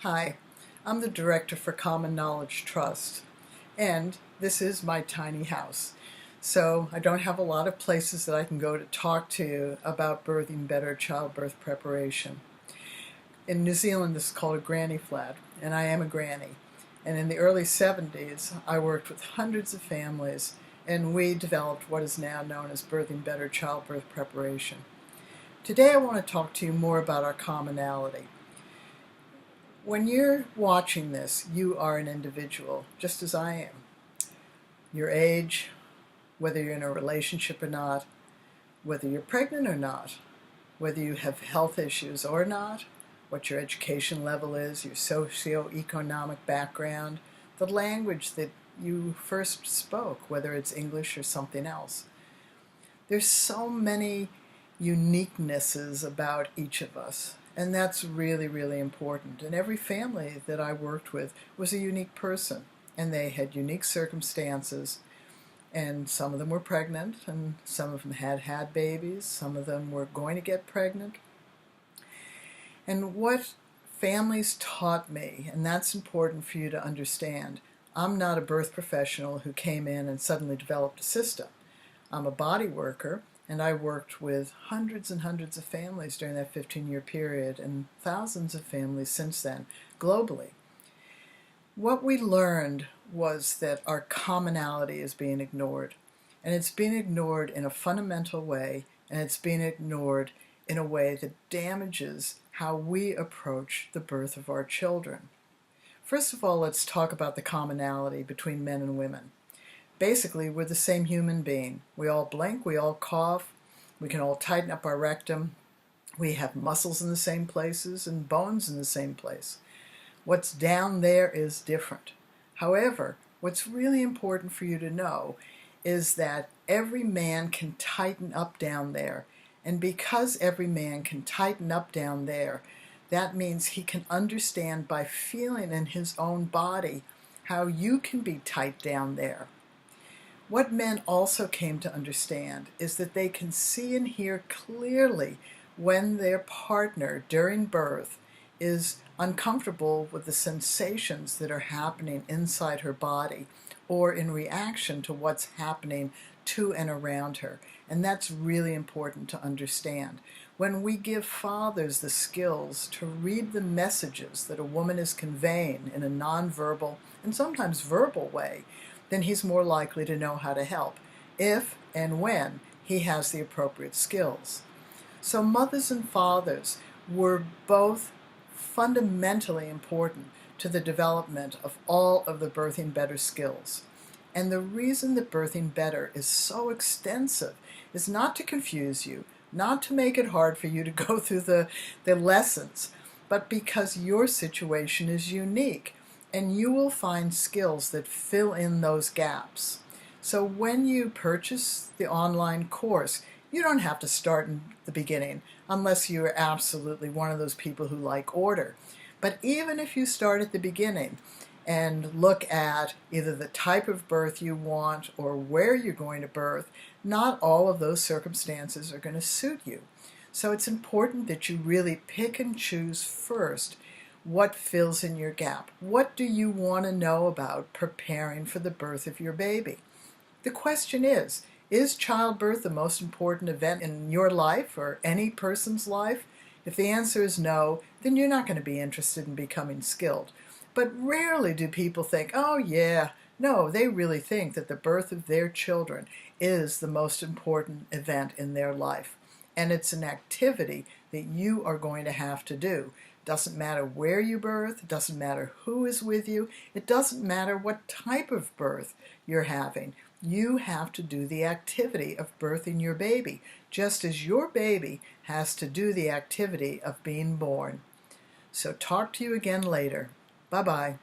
Hi, I'm the director for Common Knowledge Trust, and this is my tiny house. So I don't have a lot of places that I can go to talk to you about birthing better childbirth preparation. In New Zealand, this is called a granny flat, and I am a granny. And in the early 70s, I worked with hundreds of families, and we developed what is now known as Birthing Better Childbirth Preparation. Today I want to talk to you more about our commonality. When you're watching this, you are an individual, just as I am. Your age, whether you're in a relationship or not, whether you're pregnant or not, whether you have health issues or not, what your education level is, your socioeconomic background, the language that you first spoke, whether it's English or something else. There's so many uniquenesses about each of us. And that's really, really important. And every family that I worked with was a unique person. And they had unique circumstances. And some of them were pregnant, and some of them had babies. Some of them were going to get pregnant. And what families taught me, and that's important for you to understand, I'm not a birth professional who came in and suddenly developed a system. I'm a body worker. And I worked with hundreds and hundreds of families during that 15-year period and thousands of families since then, globally. What we learned was that our commonality is being ignored. And it's being ignored in a fundamental way, and it's being ignored in a way that damages how we approach the birth of our children. First of all, let's talk about the commonality between men and women. Basically, we're the same human being. We all blink, we all cough, we can all tighten up our rectum. We have muscles in the same places and bones in the same place. What's down there is different. However, what's really important for you to know is that every man can tighten up down there. And because every man can tighten up down there, that means he can understand by feeling in his own body how you can be tight down there. What men also came to understand is that they can see and hear clearly when their partner during birth is uncomfortable with the sensations that are happening inside her body or in reaction to what's happening to and around her. And that's really important to understand. When we give fathers the skills to read the messages that a woman is conveying in a nonverbal and sometimes verbal way, then he's more likely to know how to help if and when he has the appropriate skills. So mothers and fathers were both fundamentally important to the development of all of the Birthing Better skills. And the reason that Birthing Better is so extensive is not to confuse you, not to make it hard for you to go through the lessons, but because your situation is unique. And you will find skills that fill in those gaps. So when you purchase the online course, you don't have to start in the beginning unless you're absolutely one of those people who like order. But even if you start at the beginning and look at either the type of birth you want or where you're going to birth, not all of those circumstances are going to suit you. So it's important that you really pick and choose first what fills in your gap. What do you want to know about preparing for the birth of your baby? The question is childbirth the most important event in your life or any person's life? If the answer is no, then you're not going to be interested in becoming skilled. But rarely do people think, oh yeah, no, they really think that the birth of their children is the most important event in their life. And it's an activity that you are going to have to do. Doesn't matter where you birth, it doesn't matter who is with you, it doesn't matter what type of birth you're having. You have to do the activity of birthing your baby, just as your baby has to do the activity of being born. So talk to you again later. Bye-bye.